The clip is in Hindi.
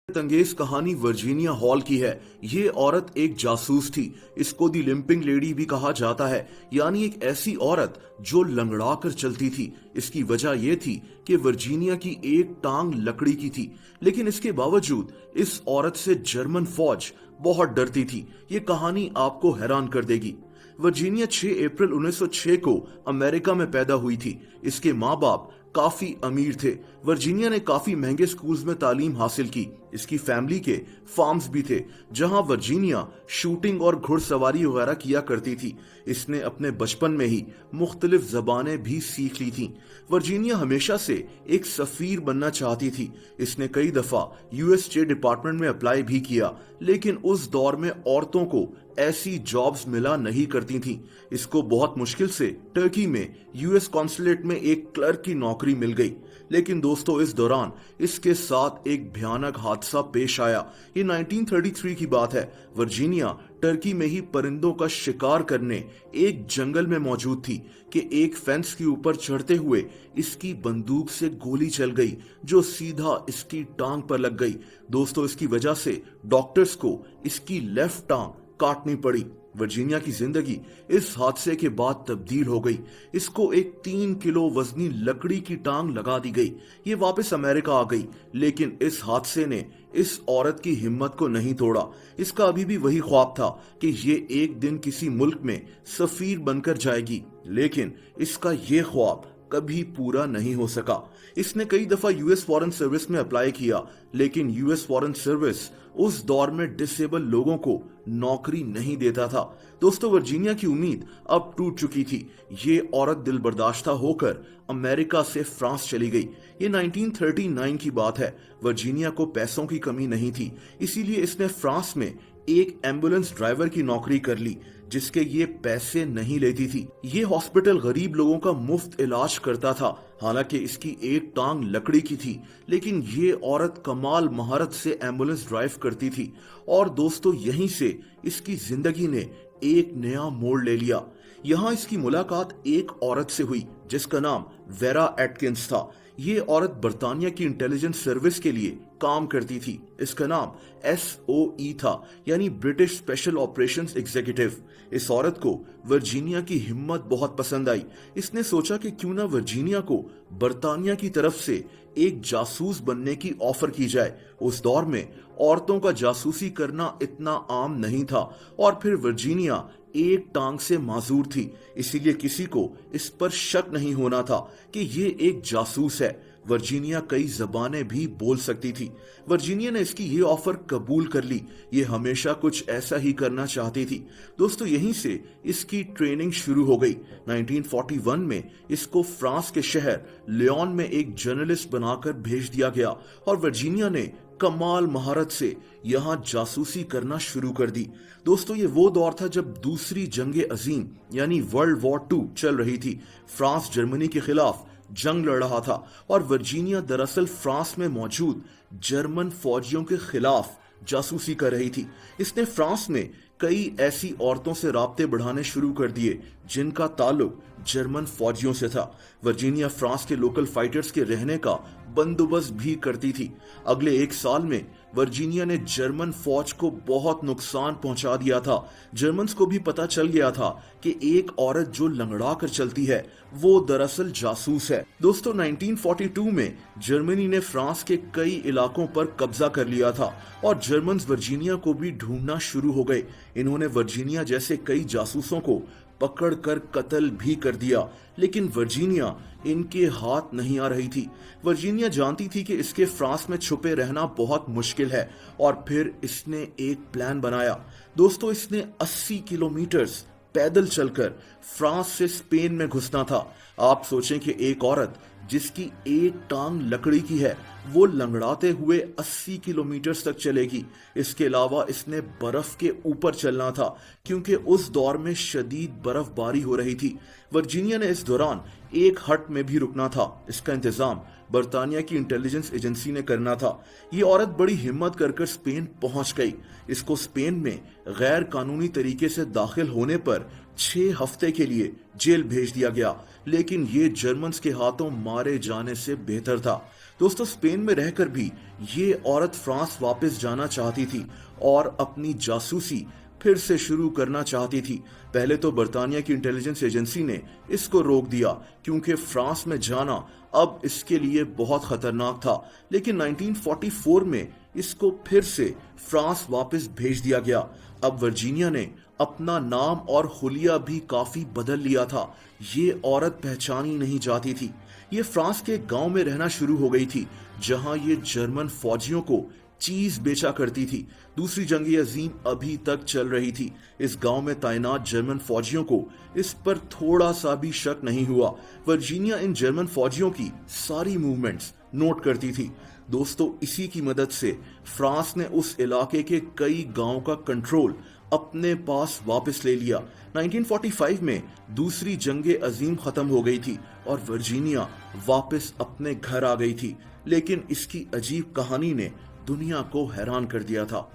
तंगेज कहानी वर्जीनिया हॉल की है। ये औरत एक जासूस थी। इसको दी लिंपिंग लेडी भी कहा जाता है, यानी एक ऐसी औरत जो लंगड़ा कर चलती थी। इसकी वजह यह थी कि वर्जीनिया की एक टांग लकड़ी की थी, लेकिन इसके बावजूद इस औरत से जर्मन फौज बहुत डरती थी। ये कहानी आपको हैरान कर देगी। वर्जीनिया 6 अप्रैल 1906 को अमेरिका में पैदा हुई थी। इसके माँ बाप काफी अमीर थे। वर्जीनिया ने काफी महंगे स्कूल्स में तालीम हासिल की। इसकी फैमिली के फार्म्स भी थे, जहां वर्जीनिया शूटिंग और घुड़सवारी वगैरह किया करती थी। इसने अपने बचपन में ही मुख्तलिफ जबानें भी सीख ली थी। वर्जीनिया हमेशा से एक सफीर बनना चाहती थी। इसने कई दफा यूएस स्टेट डिपार्टमेंट में अप्लाई भी किया, लेकिन उस दौर में औरतों को ऐसी जॉब्स मिला नहीं करती थीं। इसको बहुत मुश्किल से टर्की में यूएस कॉन्सुलेट में एक क्लर्क की नौकरी मिल गई। लेकिन दोस्तों, इस दौरान इसके साथ एक भयानक हादसा पेश आया। ये 1933 की बात है। वर्जीनिया टर्की में ही परिंदों का शिकार करने एक जंगल में मौजूद थी कि एक फेंस के ऊपर चढ़ते हुए इसकी बंदूक से गोली चल गई, जो सीधा इसकी टांग पर लग गई। दोस्तों, इसकी वजह से डॉक्टर्स को इसकी लेफ्ट टांग काटनी पड़ी। वर्जीनिया की जिंदगी इस हादसे के बाद तब्दील हो गई। इसको एक 3 किलो वजनी लकड़ी की टांग लगा दी गई। ये वापस अमेरिका आ गई, लेकिन इस हादसे ने इस औरत की हिम्मत को नहीं तोड़ा। इसका अभी भी वही ख्वाब था कि ये एक दिन किसी मुल्क में सफीर बनकर जाएगी, लेकिन इसका ये ख्वाब कभी पूरा नहीं हो सका। इसने कई दफा यूएस फॉरेन सर्विस में अप्लाई किया, लेकिन यूएस फॉरेन सर्विस उस दौर में डिसेबल लोगों को नौकरी नहीं देता था। दोस्तों, वर्जीनिया की उम्मीद अब टूट चुकी थी। ये औरत दिलबर्दाश्ता होकर अमेरिका से फ्रांस चली गई। ये 1939 की बात है। वर्जीनिया को पैसों की कमी नहीं थी, इसीलिए इसने फ्रांस में एक एम्बुलेंस ड्राइवर की नौकरी कर ली, जिसके ये पैसे नहीं लेती थी। ये हॉस्पिटल गरीब लोगों का मुफ्त इलाज करता था। हालांकि इसकी एक टांग लकड़ी की थी, लेकिन ये औरत कमाल महारत से एम्बुलेंस ड्राइव करती थी। और दोस्तों, यहीं से इसकी जिंदगी ने एक नया मोड़ ले लिया। यहाँ इसकी मुलाकात एक औरत से हुई जिसका नाम वेरा एटकिंस था। ये औरत बर्तानिया की इंटेलिजेंस सर्विस के लिए काम करती थी। इसका नाम SOE था, यानी ब्रिटिश स्पेशल ऑपरेशंस एग्जीक्यूटिव। इस औरत को वर्जीनिया की हिम्मत बहुत पसंद आई। इसने सोचा कि क्यों ना वर्जीनिया को बर्तानिया की तरफ से एक जासूस बनने की ऑफर की जाए। उस दौर में औरतों का जासूसी करना इतना आम नहीं था, और फिर वर्जीनिया एक टांग से माजूर थी, इसीलिए किसी को इस पर शक नहीं होना था कि ये एक जासूस है। वर्जीनिया कई जबानें भी बोल सकती थी। वर्जीनिया ने इसकी ये ऑफर कबूल कर ली। ये हमेशा कुछ ऐसा ही करना चाहती थी। दोस्तों, यहीं से इसकी ट्रेनिंग शुरू हो गई। 1941 में इसको फ्रांस के शहर लियोन में एक जर्नलिस्ट बनाकर भेज दिया गया, और वर्जीनिया ने कमाल महारत से यहाँ जासूसी करना शुरू कर दी। दोस्तों, ये वो दौर था जब दूसरी जंग अजीम यानी वर्ल्ड वॉर 2 चल रही थी। फ्रांस जर्मनी के खिलाफ जंग लड़ रहा था, और वर्जीनिया दरअसल फ्रांस में मौजूद जर्मन फौजियों के खिलाफ जासूसी कर रही थी। इसने फ्रांस में कई ऐसी औरतों से राब्ते बढ़ाने शुरू कर दिए जिनका ताल्लुक जर्मन फौजियों से था। वर्जीनिया फ्रांस के लोकल फाइटर्स के रहने का बंदोबस्त भी करती थी। अगले 1 साल में वर्जीनिया ने जर्मन फौज को बहुत नुकसान पहुंचा दिया था। जर्मन्स को भी पता चल गया था कि एक औरत जो लंगड़ा कर चलती है वो दरअसल जासूस है। दोस्तों, 1942 में जर्मनी ने फ्रांस के कई इलाकों पर कब्जा कर लिया था, और जर्मन्स वर्जीनिया को भी ढूंढना शुरू हो गए। इन्होंने वर्जीनिया जैसे कई जासूसों को पकड़कर कत्ल भी कर दिया, लेकिन वर्जीनिया इनके हाथ नहीं आ रही थी। वर्जीनिया जानती थी कि इसके फ्रांस में छुपे रहना बहुत मुश्किल है, और फिर इसने एक प्लान बनाया। दोस्तों, इसने 80 किलोमीटर पैदल चलकर फ्रांस से स्पेन में घुसना था। आप सोचें कि एक औरत जिसकी एक टांग लकड़ी की है वो लंगड़ाते हुए 80 किलोमीटर तक चलेगी। इसके अलावा इसने बर्फ के ऊपर चलना था, क्योंकि उस दौर में शदीद बर्फबारी हो रही थी। वर्जीनिया ने इस दौरान एक हट में भी रुकना था। इसका इंतजाम बर्तानिया की इंटेलिजेंस एजेंसी ने करना था। ये औरत बड़ी हिम्मत कर स्पेन पहुंच गई। इसको स्पेन में गैर कानूनी तरीके से दाखिल होने पर 6 हफ्ते के लिए जेल भेज दिया गया, लेकिन ये जर्मन्स के हाथों मारे जाने से बेहतर था। दोस्तों, स्पेन में रहकर भी ये औरत फ्रांस वापस जाना चाहती थी और अपनी जासूसी फिर से शुरू करना चाहती थी। पहले तो बर्तानिया की इंटेलिजेंस एजेंसी ने इसको रोक दिया क्योंकि फ्रांस में जाना अब इसके लिए बहुत खतरनाक था, लेकिन 1944 में इसको फिर से फ्रांस वापस भेज दिया गया। अब वर्जीनिया ने अपना नाम और हुलिया भी काफी बदल लिया था। ये औरत पहचानी नहीं जाती थी। ये फ्रांस के गांव में रहना शुरू हो गई थी जहां ये जर्मन फौजियों को चीज बेचा करती थी। दूसरी जंग अजीम अभी तक चल रही थी। इस गांव में तैनात जर्मन फौजियों को इस पर थोड़ा सा भी शक नहीं हुआ। वर्जीनिया इन जर्मन फौजियों की सारी मूवमेंट्स नोट करती थी। दोस्तों, इसी की मदद से फ्रांस ने उस इलाके के कई गांवों का कंट्रोल अपने पास वापस ले लिया। 1945 में दूसरी जंग अजीम खत्म हो गई थी और वर्जीनिया वापस अपने घर आ गई थी, लेकिन इसकी अजीब कहानी ने दुनिया को हैरान कर दिया था।